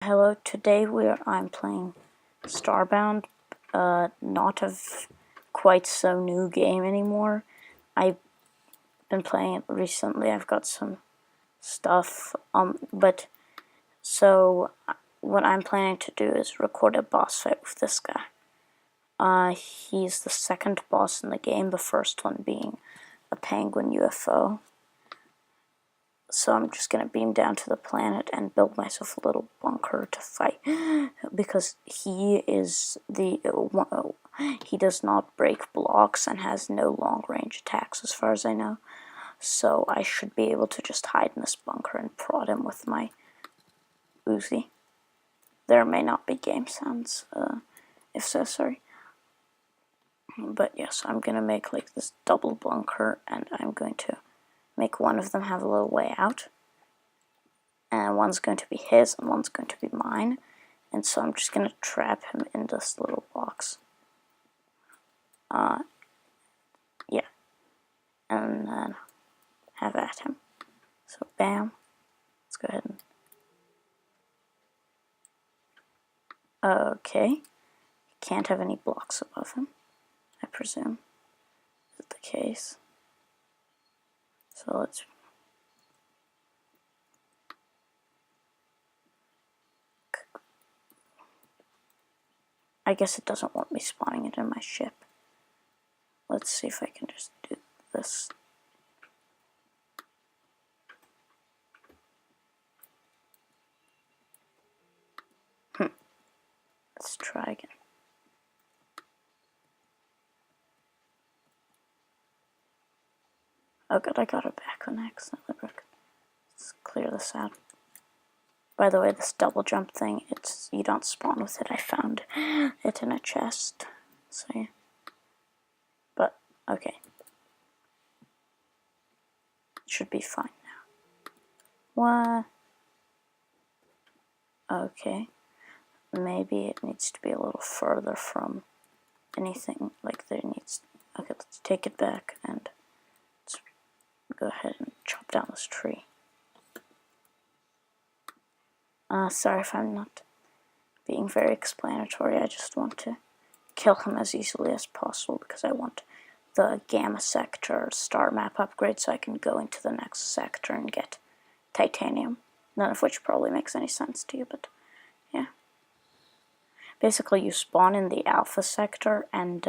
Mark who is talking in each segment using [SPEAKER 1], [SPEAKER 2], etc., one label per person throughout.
[SPEAKER 1] Hello, today I'm playing Starbound, not a quite so new game anymore. I've been playing it recently. I've got some stuff, so what I'm planning to do is record a boss fight with this guy. He's the second boss in the game, the first one being a penguin UFO. So I'm just going to beam down to the planet and build myself a little bunker to fight, because he does not break blocks and has no long range attacks as far as I know. So I should be able to just hide in this bunker and prod him with my Uzi. There may not be game sounds, if so, sorry. But yes, I'm going to make like this double bunker, and I'm going to make one of them have a little way out. And one's going to be his, and one's going to be mine. And so I'm just going to trap him in this little box. Yeah. And then have at him. So, bam. Let's go ahead and... Okay. Can't have any blocks above him, I presume. Is that the case? So let's... I guess it doesn't want me spawning it in my ship. Let's see if I can just do this. Let's try again. Oh good, I got it back on accident. Let's clear this out. By the way, this double jump thing, you don't spawn with it. I found it in a chest. So yeah. But okay. It should be fine now. What? Okay. Maybe it needs to be a little further from anything like there needs. Okay, let's take it back and let's go ahead and chop down this tree. Sorry if I'm not being very explanatory. I just want to kill him as easily as possible because I want the Gamma Sector star map upgrade so I can go into the next sector and get titanium. None of which probably makes any sense to you, but yeah. Basically, you spawn in the Alpha Sector and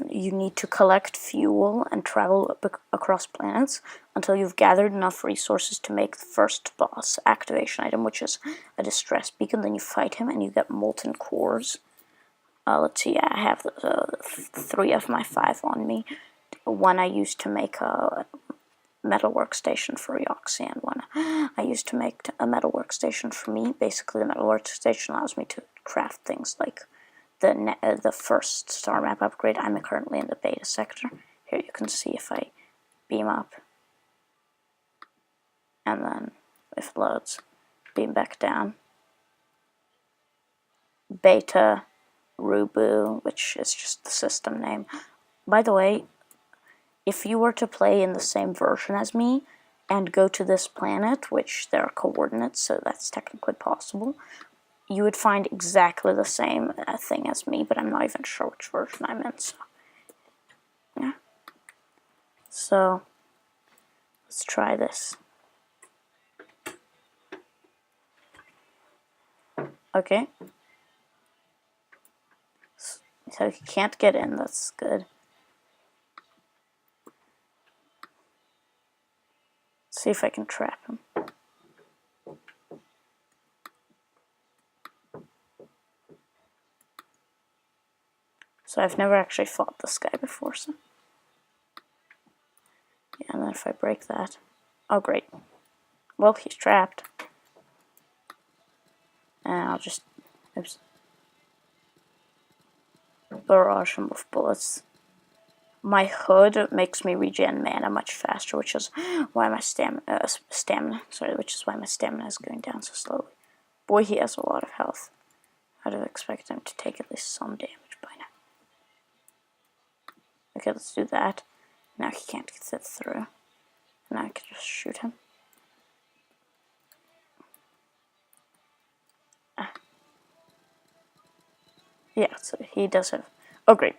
[SPEAKER 1] you need to collect fuel and travel across planets until you've gathered enough resources to make the first boss activation item, which is a distress beacon. Then you fight him and you get molten cores. Let's see, I have 3 of my 5 on me. One I used to make a metal workstation for Yaksher314, and one I used to make a metal workstation for me. Basically, the metal workstation allows me to craft things like the first star map upgrade. I'm currently in the beta sector. Here you can see if I beam up, and then if it loads, beam back down. Beta Rubu, which is just the system name. By the way, if you were to play in the same version as me and go to this planet, which there are coordinates, so that's technically possible, you would find exactly the same thing as me, but I'm not even sure which version I'm in, so yeah. So let's try this. Okay. So he can't get in, that's good. Let's see if I can trap him. So I've never actually fought this guy before, so yeah, and then if I break that, oh great, well he's trapped, and I'll just, oops, barrage him with bullets. My hood makes me regen mana much faster, which is why my stamina is going down so slowly. Boy, he has a lot of health. I'd have expected him to take at least some damage by now. Okay, let's do that. Now he can't get through. Now I can just shoot him. Yeah, so he does have... Oh, great.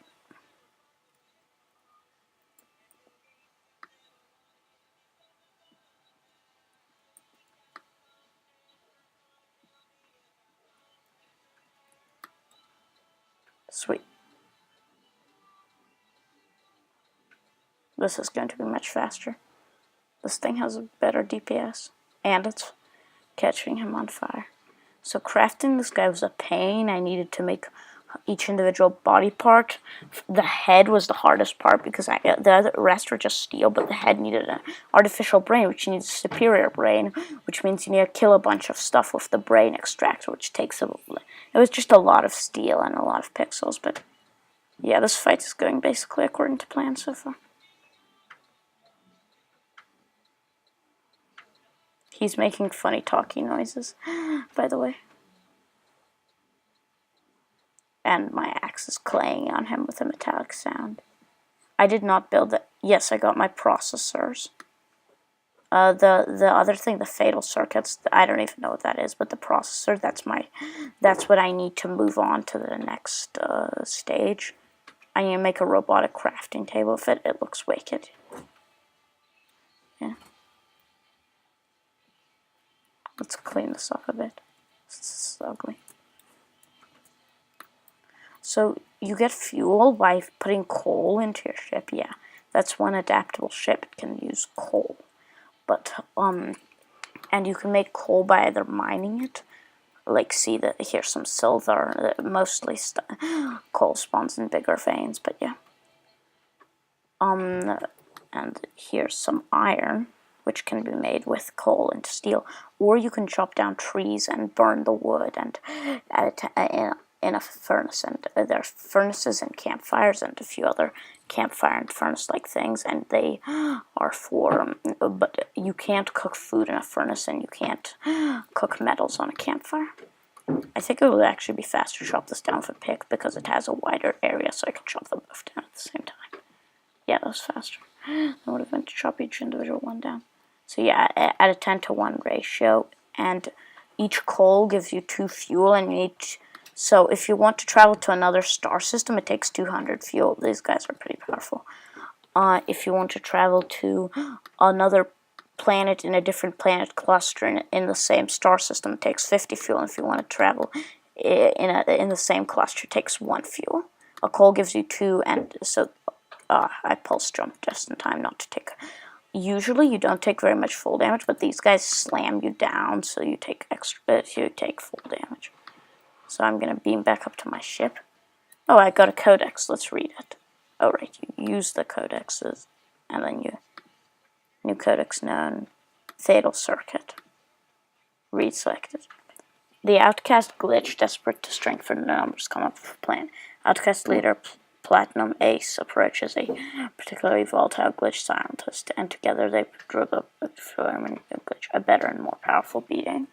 [SPEAKER 1] Sweet. This is going to be much faster. This thing has a better DPS. And it's catching him on fire. So crafting this guy was a pain. I needed to make each individual body part. The head was the hardest part because the other rest were just steel, but the head needed an artificial brain, which needs a superior brain, which means you need to kill a bunch of stuff with the brain extractor, which takes a... It was just a lot of steel and a lot of pixels, but yeah, this fight is going basically according to plan so far. He's making funny talking noises, by the way. And my axe is claying on him with a metallic sound. I did not build it. Yes, I got my processors. The other thing, the fatal circuits, I don't even know what that is, but the processor, that's what I need to move on to the next stage. I need to make a robotic crafting table of it. It looks wicked. Yeah. Let's clean this up a bit. This is ugly. So you get fuel by putting coal into your ship. Yeah, that's one adaptable ship. It can use coal. But and you can make coal by either mining it, like see that here's some silver, mostly coal spawns in bigger veins, but yeah. And here's some iron, which can be made with coal and steel, or you can chop down trees and burn the wood and add it in a furnace. And there are furnaces and campfires and a few other campfire and furnace-like things, and they are for, but you can't cook food in a furnace and you can't cook metals on a campfire. I think it would actually be faster to chop this down with a pick because it has a wider area, so I can chop them both down at the same time. Yeah, that was faster. I would have been to chop each individual one down. So yeah, at a 10-to-1 ratio, and each coal gives you 2 fuel, and you need so if you want to travel to another star system, it takes 200 fuel. These guys are pretty powerful. If you want to travel to another planet in a different planet cluster in the same star system, it takes 50 fuel. And if you want to travel in the same cluster, it takes 1 fuel. A coal gives you 2, and so I pulse jumped just in time not to take... Usually you don't take very much full damage, but these guys slam you down, so you take full damage. So I'm gonna beam back up to my ship. Oh, I got a codex. Let's read it. Oh, right, you use the codexes, and then you new codex known, fatal circuit. Read selected. The outcast glitch, desperate to strengthen the numbers, come up with a plan. Outcast leader Platinum Ace approaches a particularly volatile glitch scientist, and together they drove up a glitch, a better and more powerful beating.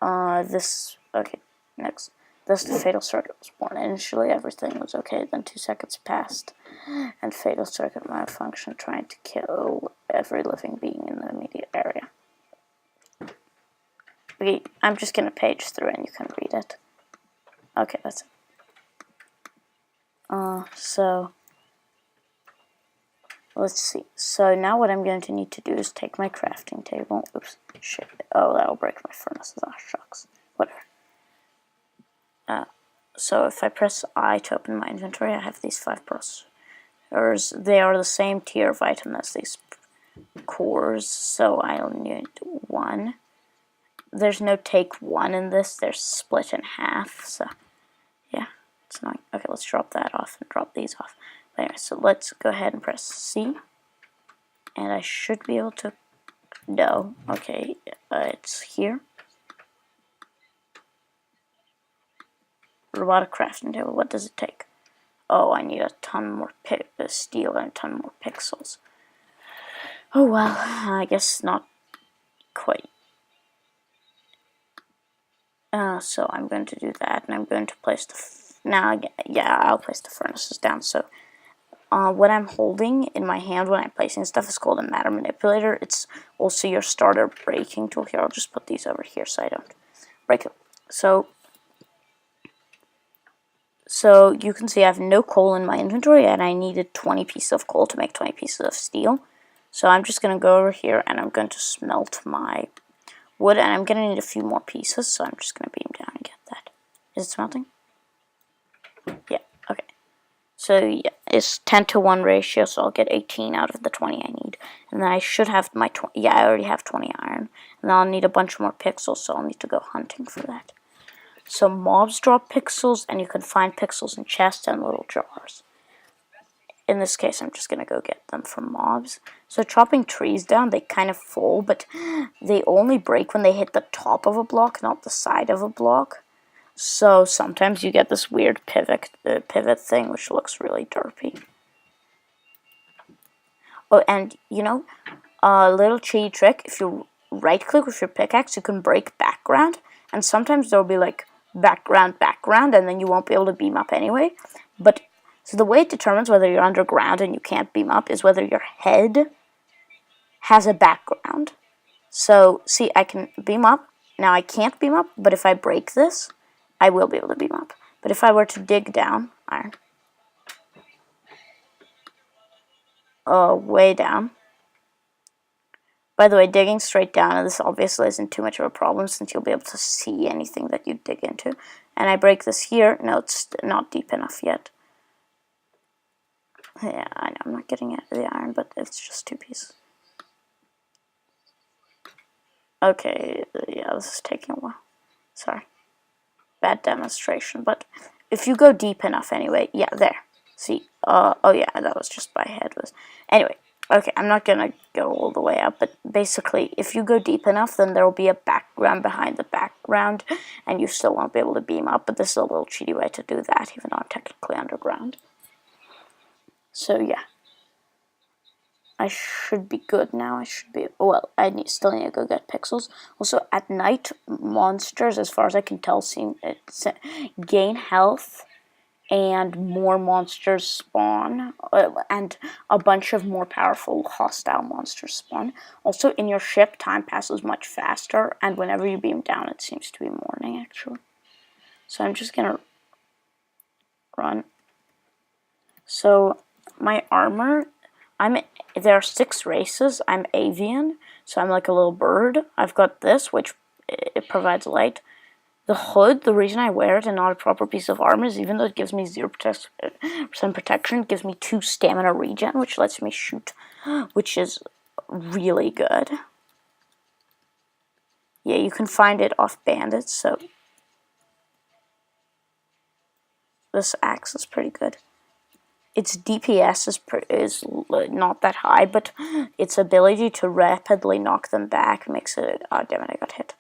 [SPEAKER 1] Okay, next. Thus the fatal circuit was born. Initially everything was okay, then 2 seconds passed, and fatal circuit malfunctioned, trying to kill every living being in the immediate area. Okay, I'm just gonna page through and you can read it. Okay, that's it. So let's see. So now what I'm going to need to do is take my crafting table. Oops, shit. Oh, that'll break my furnaces. Oh, shucks. Whatever. So if I press I to open my inventory, I have these 5 processors. They are the same tier of item as these cores, so I'll need 1. There's no take 1 in this. They're split in half, so yeah, it's annoying. Okay, let's drop that off and drop these off. But anyway, so let's go ahead and press C, and I should be able to... No, okay, it's here. Robotic Crafting Table, what does it take? Oh, I need a ton more steel and a ton more pixels. Oh well, I guess not quite. So I'm going to do that, and I'm going to place the... I'll place the furnaces down. So what I'm holding in my hand when I'm placing stuff is called a matter manipulator. It's also your starter breaking tool. Here, I'll just put these over here so I don't break it. So So you can see I have no coal in my inventory, and I needed 20 pieces of coal to make 20 pieces of steel. So I'm just going to go over here, and I'm going to smelt my wood, and I'm going to need a few more pieces, so I'm just going to beam down and get that. Is it smelting? Yeah, okay. So yeah, it's 10-to-1 ratio, so I'll get 18 out of the 20 I need. And then I should have my 20, yeah, I already have 20 iron. And then I'll need a bunch more pixels, so I'll need to go hunting for that. So mobs drop pixels, and you can find pixels in chests and little jars. In this case, I'm just going to go get them from mobs. So chopping trees down, they kind of fall, but they only break when they hit the top of a block, not the side of a block. So sometimes you get this weird pivot thing, which looks really derpy. Oh, and you know, a little cheaty trick, if you right-click with your pickaxe, you can break background, and sometimes there'll be like background, and then you won't be able to beam up anyway. But so the way it determines whether you're underground and you can't beam up is whether your head has a background. So, see, I can beam up. Now I can't beam up, but if I break this, I will be able to beam up. But if I were to dig down, iron, way down. By the way, digging straight down, and this obviously isn't too much of a problem since you'll be able to see anything that you dig into. And I break this here. No, it's not deep enough yet. Yeah, I know, I'm not getting at the iron, but it's just 2 pieces. Okay, yeah, this is taking a while. Sorry. Bad demonstration, but if you go deep enough anyway, yeah, there. See, oh yeah, that was just my head. Anyway, okay, I'm not gonna go all the way up, but basically, if you go deep enough, then there will be a background behind the background, and you still won't be able to beam up, but this is a little cheaty way to do that, even though I'm technically underground. So yeah. I should be good now. I should be, well, still need to go get pixels. Also, at night, monsters, as far as I can tell, gain health, and more monsters spawn, and a bunch of more powerful hostile monsters spawn. Also, in your ship, time passes much faster, and whenever you beam down, it seems to be morning, actually. So I'm just gonna run. So, my armor, there are 6 races. I'm avian, so I'm like a little bird. I've got this, which it provides light. The hood, the reason I wear it and not a proper piece of armor is even though it gives me 0% protection, it gives me 2 stamina regen, which lets me shoot, which is really good. Yeah, you can find it off bandits, so this axe is pretty good. Its DPS is not that high, but its ability to rapidly knock them back makes it... Oh, damn it, I got hit.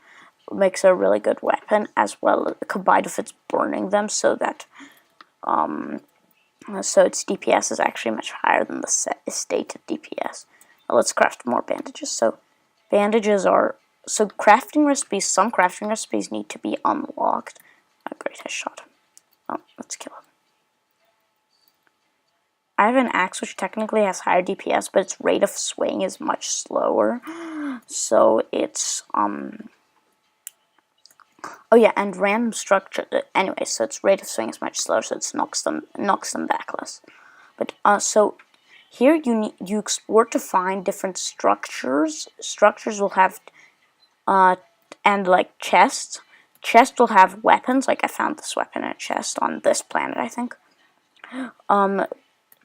[SPEAKER 1] Makes it a really good weapon, as well, combined with its burning them, so that... so its DPS is actually much higher than the stated DPS. Now let's craft more bandages. So, bandages are... So, crafting recipes, some crafting recipes need to be unlocked. Oh, great, I shot him. Oh, let's kill him. I have an axe which technically has higher DPS, but its rate of swing is much slower. So it's, oh yeah, and random structure, anyway, so its rate of swing is much slower, so it knocks them back less. But, so here you explore to find different structures. Structures will have, and like chests. Chests will have weapons, like I found this weapon in a chest on this planet, I think.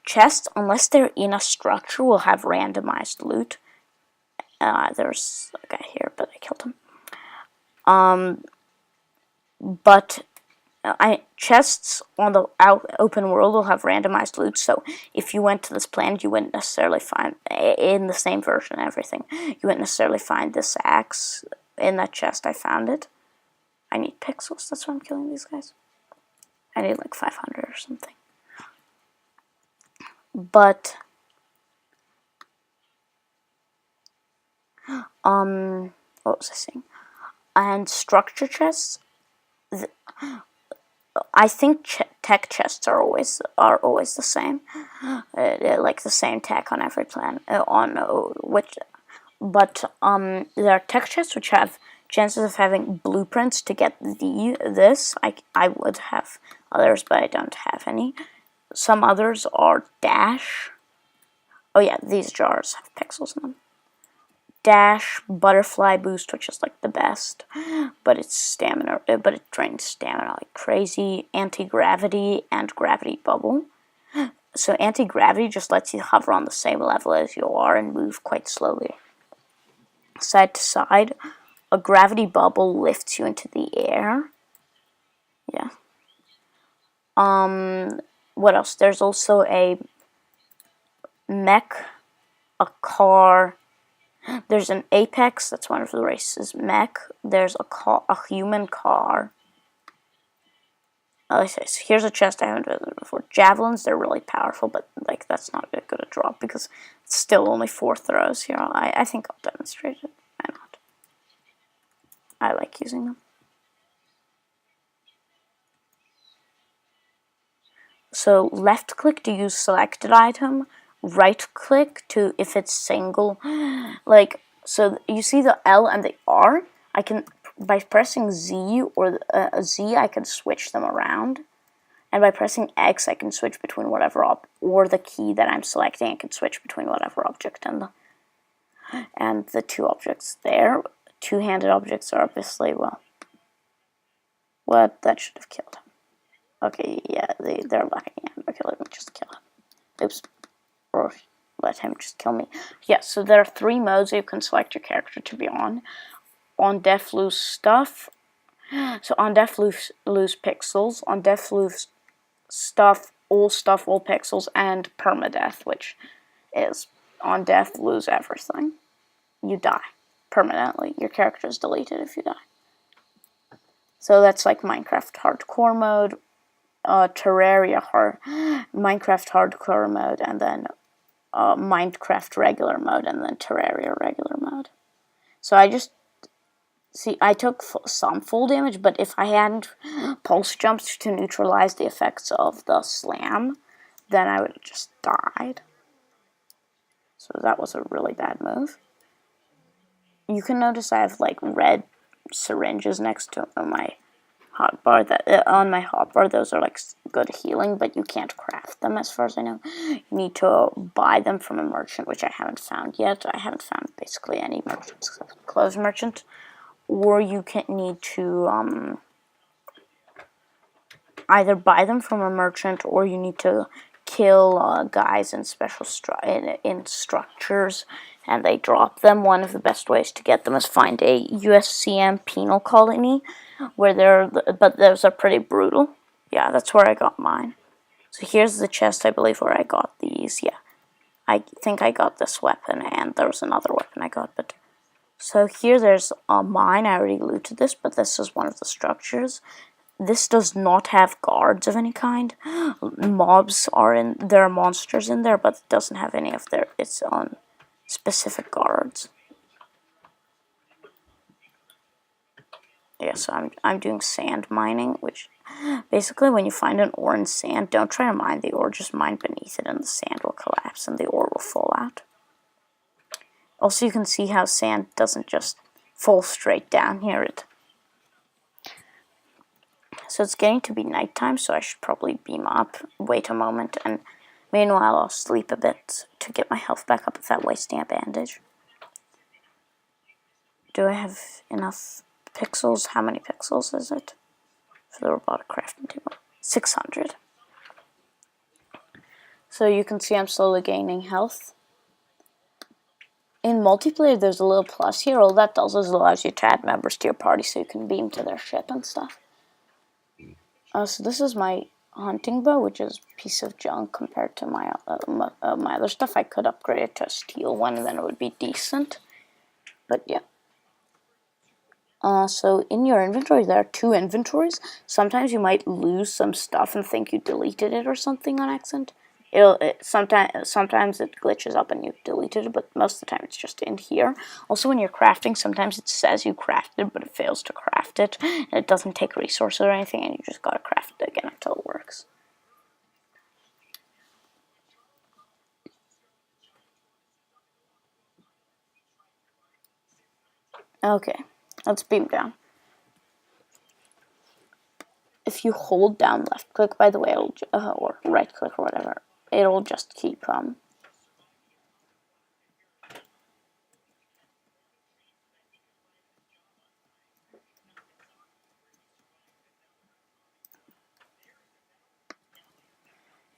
[SPEAKER 1] Chests, unless they're in a structure, will have randomized loot. There's a guy here, but I killed him. But chests on the open world will have randomized loot, so if you went to this planet, you wouldn't necessarily find, in the same version and everything, you wouldn't necessarily find this axe in that chest. I found it. I need pixels, that's why I'm killing these guys. I need like 500 or something. But, what was I saying? And structure chests, I think tech chests are always the same, like the same tech on every planet. But there are tech chests which have chances of having blueprints to get this. I would have others, but I don't have any. Some others are dash. Oh yeah, these jars have pixels in them. Dash, butterfly boost, which is like the best, but it's stamina, but it drains stamina like crazy. Anti-gravity and gravity bubble. So anti-gravity just lets you hover on the same level as you are and move quite slowly, side to side. A gravity bubble lifts you into the air. Yeah. What else? There's also a mech, a car. There's an Apex, that's one of the races, mech. There's a human car. So here's a chest I haven't visited before. Javelins, they're really powerful, but like that's not a good a drop because it's still only 4 throws here. I think I'll demonstrate it. Why not? I like using them. So left click to use selected item, right click to if it's single. Like, so you see the L and the R? I can, by pressing Z or Z, I can switch them around. And by pressing X, I can switch between whatever or the key that I'm selecting, I can switch between whatever object and the 2 objects there. Two-handed objects are obviously, well, what? That should have killed him. Okay, yeah, they're letting him. Okay, let me just kill him. Oops. Or let him just kill me. Yeah, so there are 3 modes you can select your character to be on. On death, lose stuff. So on death, lose pixels. On death, lose stuff, all pixels, and permadeath, which is on death, lose everything. You die permanently. Your character is deleted if you die. So that's like Minecraft hardcore mode, Terraria Minecraft hardcore mode, and then Minecraft regular mode, and then Terraria regular mode. So I took some full damage, but if I hadn't pulse jumped to neutralize the effects of the slam, then I would have just died. So that was a really bad move. You can notice I have like red syringes next to my hotbar. On my hotbar, those are like good healing, but you can't craft them as far as I know. You need to buy them from a merchant, which I haven't found yet. I haven't found basically any merchants except clothes merchant. Or you need to either buy them from a merchant, or you need to kill guys in special in structures, and they drop them. One of the best ways to get them is find a USCM penal colony, but those are pretty brutal. Yeah, that's where I got mine. So here's the chest, I believe, where I got these. Yeah, I think I got this weapon, and there was another weapon I got, but... So here there's a mine. I already looted this, but this is one of the structures. This does not have guards of any kind. Mobs are in, there are monsters in there, but it doesn't have any of its own specific guards. Yeah, so I'm doing sand mining, which basically when you find an ore in sand, don't try to mine the ore, just mine beneath it and the sand will collapse and the ore will fall out. Also, you can see how sand doesn't just fall straight down here. So it's getting to be nighttime, so I should probably beam up, wait a moment, and meanwhile I'll sleep a bit to get my health back up without wasting a bandage. Do I have enough pixels? How many pixels is it for the robotic crafting table? 600. So you can see I'm slowly gaining health. In multiplayer, there's a little plus here. All that does is allows you to add members to your party so you can beam to their ship and stuff. So this is my hunting bow, which is a piece of junk compared to my other stuff. I could upgrade it to a steel one, and then it would be decent. But yeah. So in your inventory, there are 2 inventories. Sometimes you might lose some stuff and think you deleted it or something on accident. Sometimes it glitches up and you deleted it, but most of the time it's just in here. Also, when you're crafting, sometimes it says you crafted, but it fails to craft it, and it doesn't take resources or anything, and you just gotta craft it again until it works. Okay, Let's beam down. If you hold down left click, by the way, it'll, or right click or whatever, it'll just keep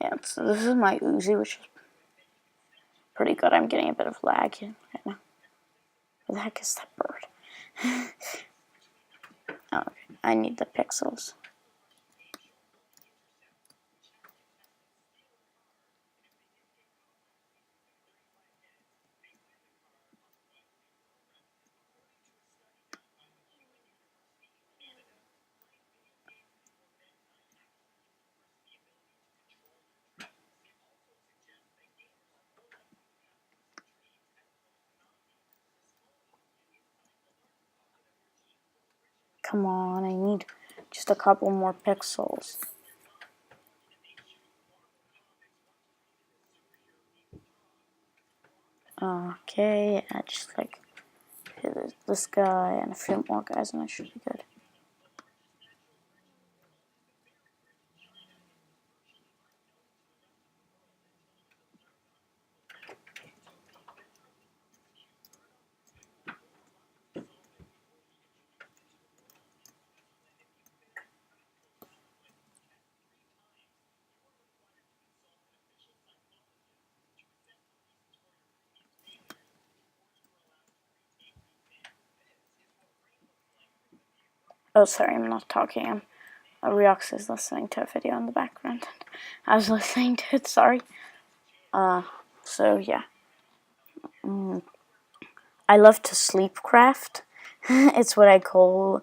[SPEAKER 1] yeah, so this is my Uzi, which is pretty good. I'm getting a bit of lag here right now. Where the heck is that bird? Oh, okay. I need the pixels. Come on, I need just a couple more pixels. Okay, I just like hit this guy and a few more guys and I should be good. Oh, sorry, I'm not talking. Riox is listening to a video in the background. I was listening to it, sorry. So yeah. I love to sleep craft. It's what I call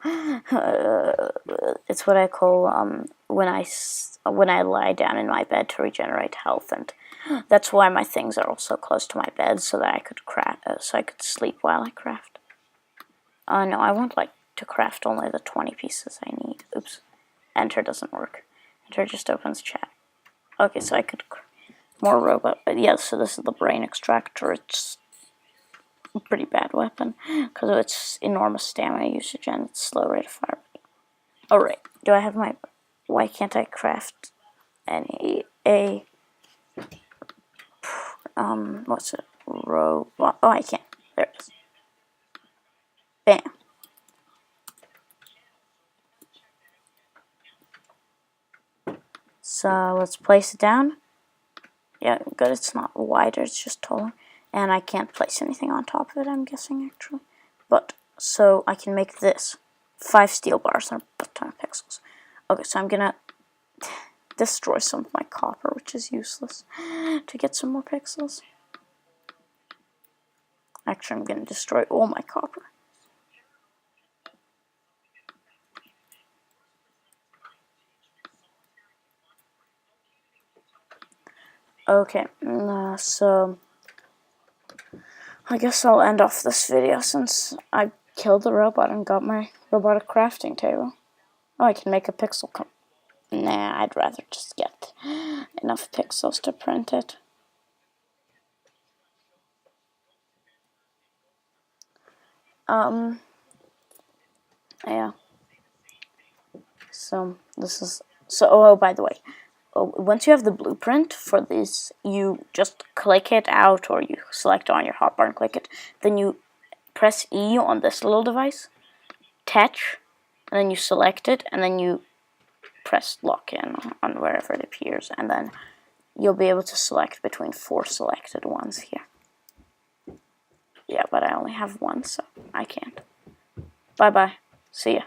[SPEAKER 1] when I lie down in my bed to regenerate health, and that's why my things are also close to my bed so that I could craft, so I could sleep while I craft. No, I want like to craft only the 20 pieces I need. Oops, enter doesn't work. Enter just opens chat. Okay, so I could more robot, but yeah. So this is the brain extractor. It's a pretty bad weapon because of its enormous stamina usage and its slow rate of fire. Alright, do I have my... Why can't I craft what's it? Robot. Oh, I can't. There it is. Bam. So let's place it down. Yeah, good, it's not wider, it's just taller. And I can't place anything on top of it, I'm guessing, actually. But, so I can make this. 5 steel bars and a ton of pixels. Okay, so I'm gonna destroy some of my copper, which is useless, to get some more pixels. Actually, I'm gonna destroy all my copper. Okay, so I guess I'll end off this video since I killed the robot and got my robotic crafting table. Oh, I can make a pixel Nah, I'd rather just get enough pixels to print it. Yeah. So, this is... So, oh, by the way, once you have the blueprint for this, you just click it out, or you select on your hotbar and click it. Then you press E on this little device, touch, and then you select it, and then you press lock in on wherever it appears, and then you'll be able to select between 4 selected ones here. Yeah, but I only have one, so I can't. Bye-bye. See ya.